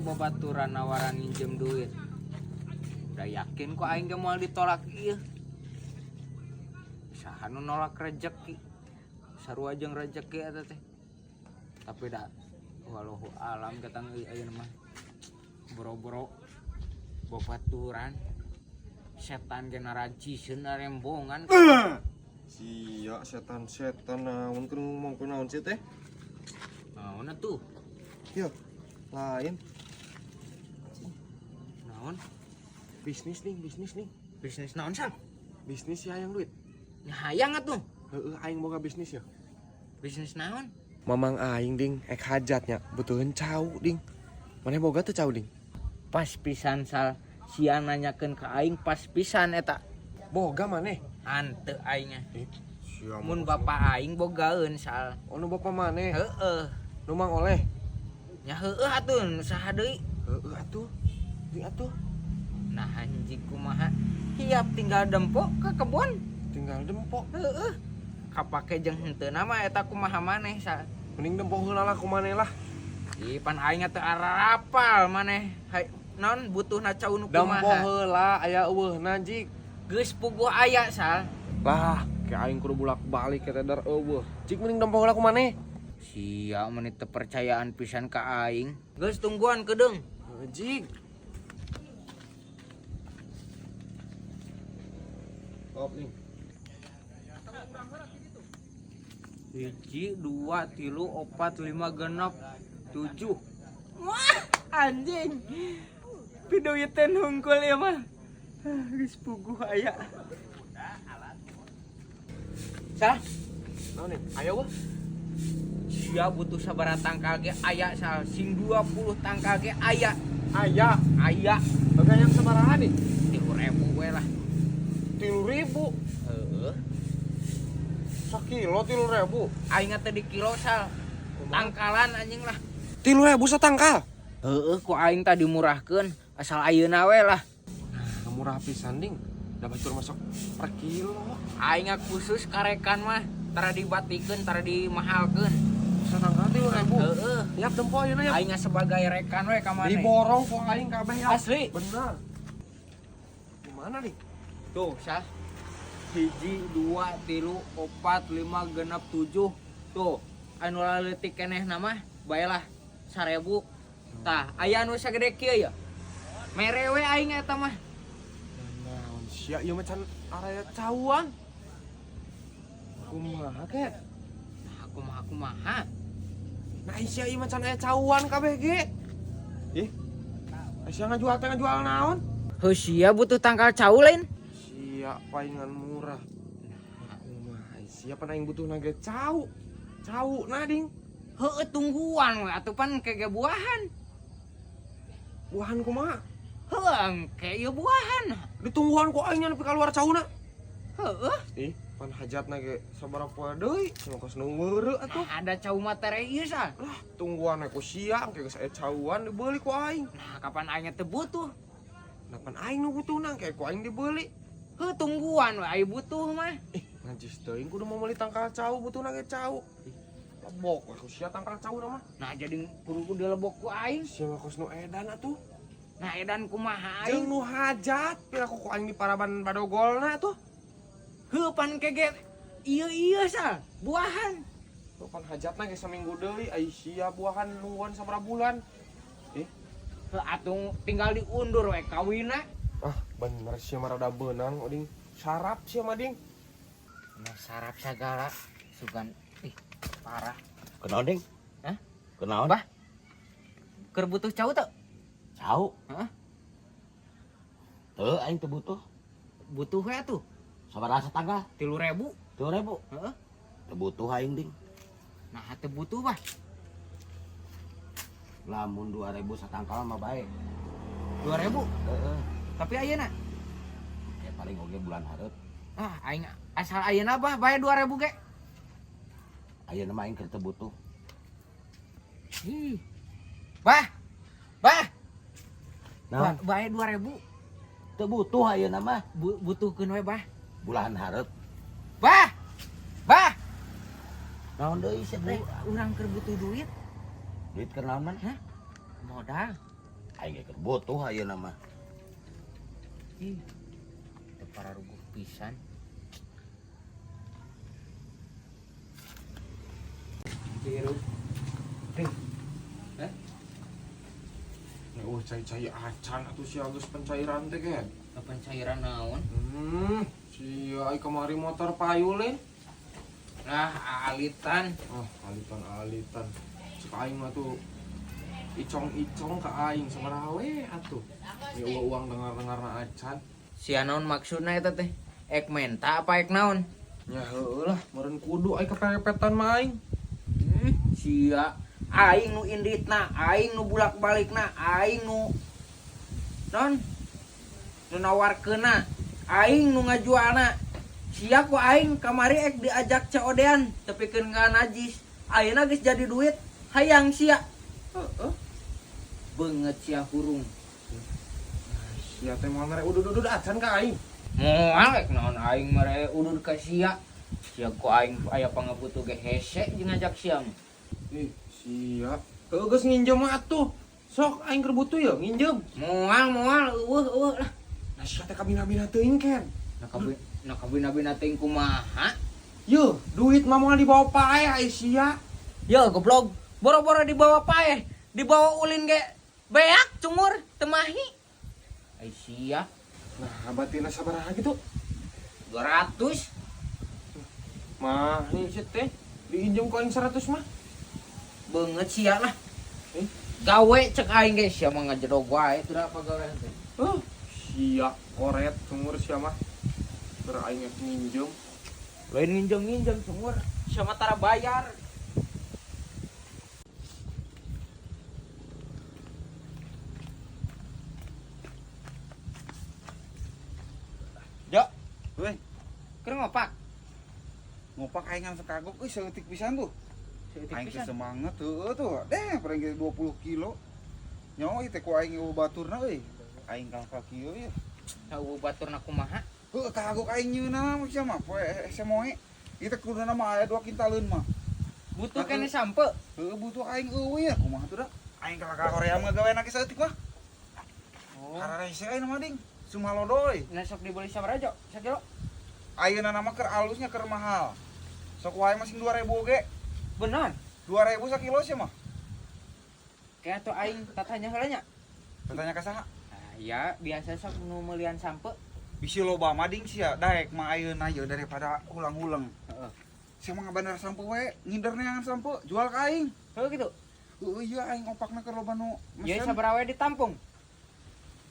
babaturan nawaran nginjem duit. Udah yakin kok aing ge moal ditolak ieu. Saha nu nolak rezeki. Sarua jeung rezeki eta teh. Tapi da wallahu alam katang ayeuna mah. Boro-boro babaturan setan ge narajisieun rembongan. Sia setan naon keur ngomong naon sih teh? Naon atuh? Ya, lain. Naon? Bisnis nih. Bisnis naon sang? Bisnis ya hayang duit. Nya hayang atuh. Heeh, aing boga bisnis ya. Bisnis naon? Mamang aing ding ek hajatnya butuhin cau ding. Maneh boga teu cau ding? Pas pisan sal sia nanyakeun ka aing pas pisan eta. Boga maneh. Hanteu aingnya. Sia Mun bapak aing bogaeun sal. Oh nu bapa maneh. Heeh. Nu mang oleh. Nya heueuh atuh nu saha deui? Heeh atuh. Di atuh. Nah anjing kumaha? Hiap tinggal dempok ke kebun. Tinggal dempok. Heeh. Kapake jeung henteu nama eta kumaha maneh sal. Mending dempok heula lah ku maneh lah. Ih pan aing teh arapal maneh. Hai naon butuhna cau nu kumaha? Dempok heula aya eueuhna jik. Geus puguh aya sal. Lah, kayak aing kudu bolak-balik eta dar eueuh. Cik mending dempok heula ku maneh. Sia menit teu percayaan pisan ka aing. Geus tungguan kedeung. Jik. Op nih. 1, 2, 3, 4, 5, 6, 7. Wah, anjing. Pidoyeun hungkul ya mah. Geus puguh aya. Sah, Naon nih? Aya weh. sia butuh sabaraha tangkal ge aya sal. Sing 20 tangkal ge aya. Aya. Aya. Baga yang sabaraha nih? 3.000 we lah. 3.000. Heeh. Sakilo 3.000. Aing teh di kilo sal. Tangkalan anjing lah. 3.000 satangkal. Heeh, ku aing tadi murahkeun asal ayeuna we lah. Nah, murah pisan ding. Da batur masuk per kilo. Aing khusus karekan mah tara dibatikeun, tara dimahalkeun. Satangkal 3.000. Heeh. Yap dempo ayeuna ya. Aing sebagai rekan we ka maneh. Diborong ku aing kabeh ya. Asli. Bener. Gimana nih? Tuh, sah. 1, 2, 3, 4, 5, 6, 7. Tuh, anu leutik keneh nama baelah 1.000. Tah, aya anu sagede kieu ya. Mere we aing eta mah. Naon sia ieu macan area cauan. Kumaha ke? Nah, kumaha. Nah sia ieu macan aya cauan kabeh ge. Ih. Sia ngajual teh ngajual naon? Heuh sia butuh tangkal cau lain. Sia paingan murah. Kumaha sia pan aing butuh nage cau. Cau na ding. Heueuh tungguan we atuh pan kege buahan. Buahan kumaha? Heuh engke ieu buahan. Ditungguan ku aing nya nepi ka luar cauna. Heueuh. Ih, pan hajatna ge sabaraha poe deui, cenah nu ngeureu atuh. Nah, ada cau materi ieu sal. Lah, tungguan ku siang ke geus aya cauan dibeuli ku aing. Nah, kapan aing teh butuh? Napan aing nu butuhna ke ku aing dibeuli. Heuh tungguan we aya butuh mah. Ih, najis teuing kudu mau meuli tangkal cau butuhna ge cau. Ih, lebok we ku sia tangkal cau na mah. Nah, jadi kudu dilebok ku aing. Sia mah kos nu edan atuh. Nah, edan kumaha Jeung aing? nu hajat piraku ku aing di paraban badogolna tuh. Heuh pan kege ieu sal, buahan. Tuh pan hajatna ge saminggu deui ai sia buahan nungguan sabaraha bulan. Ih, Heuh atuh tinggal diundur we kawinna. ah bener sia mah rada beunang oding sarap sia mah ding. Nah, sarap sagala sugan parah. Kenaon ding? Hah? Kenaon? Bah. Keur butuh cau teu? Cau? Heeh. Teu aing teu butuh. Butuh we atuh. Sabaraha satanggal? 3.000. 2.000. Heeh. Teu butuh aing ding. Nah, teu butuh bah. Lamun 2.000 satangkal mah bae. 2.000. Heeh. Tapi ayeuna Ya paling oge bulan hareup. aing asal ayeuna bah bae 2.000 ge. Ayeuna mah aing keur teu butuh. Ih. Bah. Bah. Naon? Bae 2.000. Teu butuh ayeuna mah. Butuhkeun we bah. Bulan hareup. Bah. Bah. Naon deui sia teh? Urang keur butuh duit. Duit keur naon man? Hah? Modal. Aing keur butuh ayeuna mah. Ih, teu pararuguh pisan. Biru. Ding. Eh? Cai-cai acan atuh si Agus pencairan teh kan. Pencairan naon? Si ai kemari motor payulin. Nah, alitan. Alitan. Cek aing mah tuh icong-icong ke aing sabaraha we atuh. Ya uang dengar-dengarna acan. Sia naon maksudna eta teh? Ek menta apa ek naon? Ya heuh lah, meureun kudu ai kepepetan mah aing. Sia aing nu inditna, aing nu bulak-balikna, aing nu non nu nawarkeunna, aing nu ngajualna. Sia ku aing kamari ek diajak caodean tepikeun ka najis. Ayeuna geus jadi duit, hayang sia. Heeh. Beungeut sia hurung. Sia teh moal mere udud-udud acan ka aing. Moal ek naon aing mere udud ka sia. Sia ku aing aya pangabutuh ge hese jeung ngajak sia. Sia. Heuh geus nginjem atuh. Sok aing keur butuh ya nginjem. Moal eueuh lah. Nah sia teh kabina-bina teuing ken. Nah kabina-bina teuing kumaha? Yeuh, duit mah moal dibawa pae ai sia. Ya goblok, boro-boro dibawa paeh, dibawa ulin ge beak cungur temahi. Ai sia, Nah, batina sabaraha gitu? 200. Mah, ini sia teh diinjem ku aing 100 mah. Beungeut sia lah. Eh? Gawe cek aing ge sia mah ngajedog wae teu apa gawe teh. Sia koret cungur sia mah. Keur aing geus nginjem. Lain nginjem cungur, sia mah tara bayar. Jo, Weh, keur ngopak. ngopak aing ngan sekagok euy seutik pisan tuh. Seutik Aing teh pisan. semangat tuh pereng ge 20 kilo. Nyawa ieu teh ku aing eueuh baturna euy. Aing ka kieu ya. Tahu baturna kumaha? Heuh kagok aing nyeuna mah sia mah poe semoe. Ieu teh kuduna mah aya 2 kintalun mah. Butuh kene sampe. Heuh butuh aing eueuh ya kumaha tuh da. Aing ka Korea mah gaweana ge seutik mah. Oh, Hararese aing mah ding. Sumalodo euy. nah sok dibeli sabaraha jo? Sakilo? Ayeuna nama keur alusnya keur mahal. Sok wae masing 2000 ge. Benar. 2000 sakilo sia mah. Kayak tuh aing tatanya heula nya. Tanya ka saha? Nah, ya biasa sok nu meuliean sampe. Bisi loba mading sia daek mah ayeuna ye daripada ulang-ulang. Heeh. Sia mah ngabener sampe we, ngider neangan sampe, jual ka aing. Heuh gitu. Heuh ieu aing opakna keur loba nu Ya mesen. sabaraha we ditampung.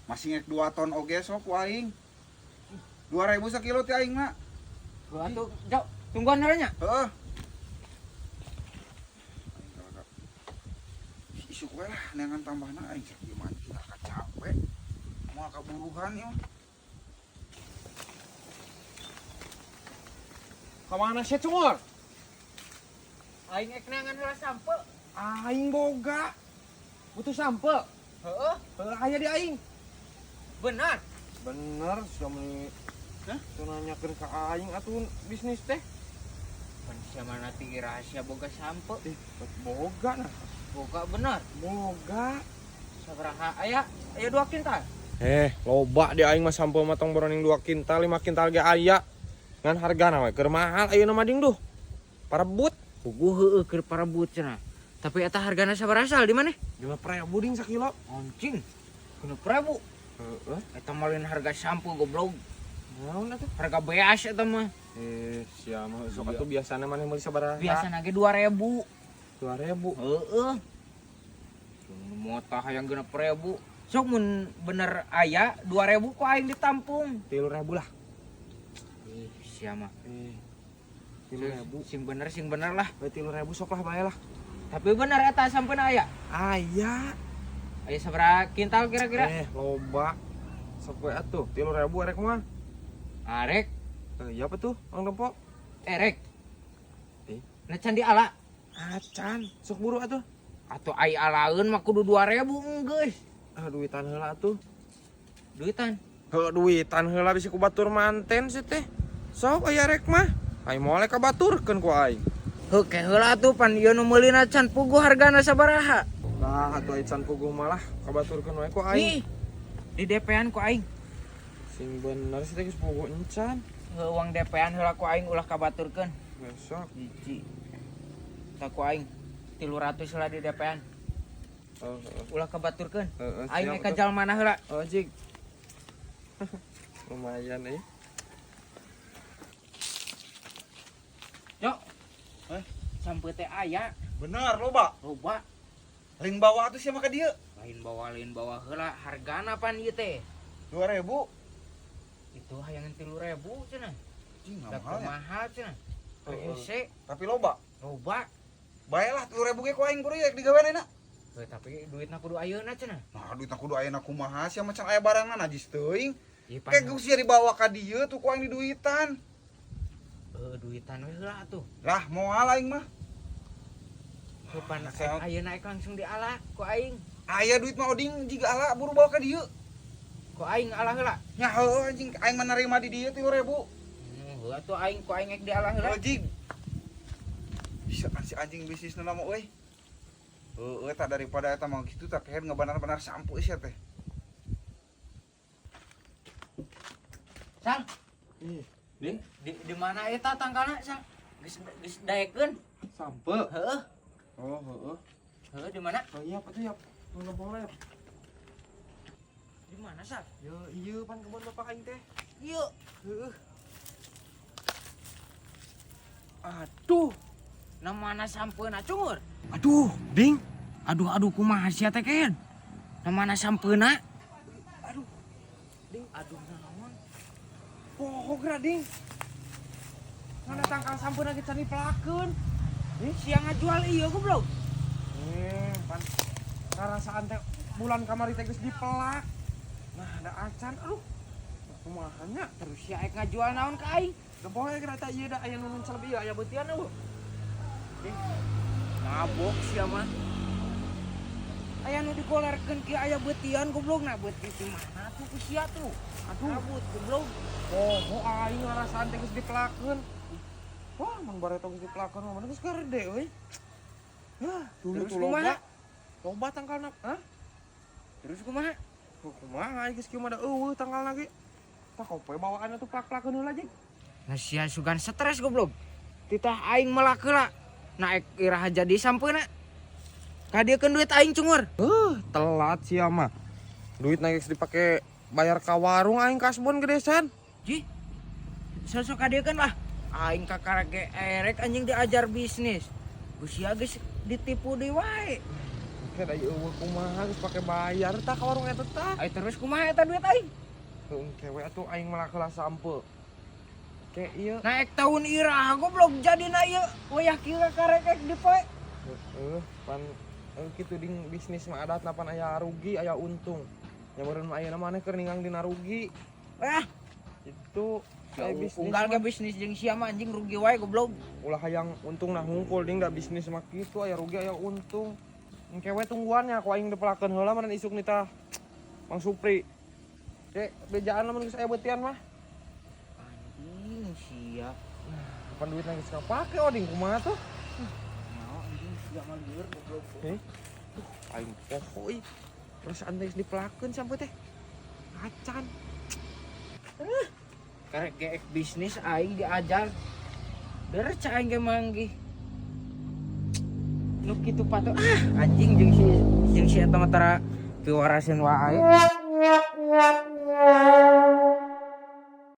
Masih ngek 2 ton oge sok ku aing. 2000 sakilo teh aing mah. Gua tuh jo tungguan heula nya. Heeh. Isuk we lah neangan tambahna aing sakieu mah kita capek. Moal kaburuhan ieu. Kamana sia cungur? Aing ek neangan heula sampe. Aing boga. Butuh sampe. Heeh, Heuh aya di aing. benar. Bener, sia meni. Hah? Teu nanyakeun ka aing atuh bisnis teh. Pan sia mana ti rahasia boga sampe. Boga nah. Boga benar. Boga. Sabaraha aya? Aya 2 kintal. Loba di aing mah sampe mah tong boroning 2 kintal, 5 kintal ge aya. Ngan hargana we keur mahal ayeuna mah ding duh. Parebut Puguh heueuh keur parebut cenah. Tapi eta hargana sabaraha sal di mana? 50.000 ding sakilo. Anjing. 6.000. Heeh. Eta mah lain harga sampo goblok. Naon atuh? Harga beas eta mah. Sia mah sok atuh biasana maneh meuli sabaraha? Biasana ge 2.000. 2.000. Heeh. Mota hayang 6.000. Sok mun bener aya 2.000 ku aing ditampung. 3.000 lah. Sia mah. 3.000. Sing bener lah. We 3.000 sok lah bae lah. Tapi bener eta sampeuna aya. Aya. Aya sabaraha kintal kira-kira? Loba. Sok we atuh 3.000 erek mah. Arek, Iya apa tuh, Mang Dempo? erek. Eh? Na can diala. Acan, sok buru atuh. Atuh ai alaeun mah kudu 2.000 geus. Duitan heula atuh. Duitan. Heuh duitan heula bisi ku batur manten sih teh. Sok aya rek mah. Ai moal ka baturkeun ku aing. Heuh ke heula atuh pan ieu nu meulina can puguh hargana sabaraha? Nah, atuh Aican puguh malah kabaturkeun wae ku Nih, aing. di DP-an ku aing. Sing bener sih teh geus puguh encan. Uang DP-an heula ku aing ulah kabaturkeun. Besok. Hiji. Tak ku aing 300 heula di DP-an. Ulah kabaturkeun. Aing ka jalmana heula. Oh, jig. Lumayan Yo. Eh? Sampai teh aya. Bener loba. Loba. Lain bawa atuh sia mah ka dieu. Lain bawa heula. Hargana pan ieu teh? 2000. Itu hayangan 3.000 cenah. Anjing Da mahal cenah. Hese Tapi loba. loba. Baiklah 3000 ge ku aing kudu rek digaweanna. Tapi duitna kudu ayeuna cenah. Nah, duitna kudu ayeuna kumaha sia macan aya barangan najis teuing. Ieu Kayak geus sia dibawa ka dieu tuh ku aing diduitan. duitan we heula atuh. Lah moal aing mah. Kapan Saya- ayeuna ek langsung diala ku aing. Aya duit mah oding jiga ala buru bawa ka dieu. Ku aing ala heula. Nya heueuh anjing aing menerima di dieu 3000. Heula tuh aing ku aing ek diala heula. Anjing. Bisa kan si anjing bisnisna mah euy. Heueuh tah daripada eta mah kitu tah kehead ngabanar-banar sampu sia teh. Sang, Ih, di mana eta tangkalna sang? Geus daekeun. sampe. Heeh. Oh, heeh. Heeh di mana? Oh iya, atuh ya. Nu boleh. Di mana sang? Ya iya pan kebon bapak aing teh. Ieu. Heeh. Aduh. Namana sampeuna cungur. Aduh, ding. Aduh kumaha sia teh keun? Namana sampeuna? Ding. Aduh naon? Poho gra ding. Mana tangkal sampeuna ge can dipelakeun. Sia ngajual ieu goblok. Pan ngarasaan teh bulan kamari teh geus dipelak. Nah, ada acan. Aduh. Kumaha nya? Terus sia ek ngajual naon ka aing? Da poho gra teh ieu da aya nunun saleb ieu aya beutian eueuh. Mabok sia mah. Aya nu digolerkeun ki aya beutian goblok na beuti di mana tuh ku sia tuh. Aduh, kabut goblok. Poho aing ngarasaan teh geus dipelakeun. Wah, mang bareto geus dipelakeun mah geus gede euy. Hah, dulu Terus tuh kumaha? Loba tangkalna. Hah? Terus kumaha? Kumaha geus kieu mah da eueuh tanggalna ge. Tah kope bawaanna tuh plak-plakeun heula jeung. Nah sia sugan stres goblok. Titah aing melak heula. Naek iraha jadi sampeuna. Kadiekeun duit aing cungur. Telat sia mah. Duit geus dipake bayar ka warung aing kasbon gedesan. Ji. Sosok kadiekeun lah. Aing kakarage erek anjing diajar bisnis. Geus sia geus ditipu deui wae. Oke da ieu eueuh kumaha geus pake bayar tah ka warung eta tah. Ai terus kumaha eta duit aing? Heuh kewe atuh aing melak heula sampe. Ke ieu. Naek tahun iraha goblok jadina ieu wayah kieu kakarek dipoe. Heeh, pan kitu ding bisnis mah adatna pan aya rugi aya untung. Nya meureun mah ayeuna maneh keur ningang dina rugi. Itu kayak bisnis. Unggal ke bisnis jeung sia mah anjing rugi wae goblok. Ulah hayang untung nah hungkul ding da bisnis mah kitu aya rugi aya untung. Engkewe tungguannya ku aing dipelakeun heula meureun isuk nita Mang Supri. Cek bejaan lamun geus aya beutian mah. Anjing sia. Kapan duitna geus kapake oding kumaha tuh? Naon anjing sia mah lieur goblok. Aing poho euy. Perasaan teh geus dipelakeun sampe teh. Acan. Karek geek bisnis aing diajar. Bener cak aing ge manggih. Nu kitu pato anjing jeung si eta mah tara piwaraseun wae.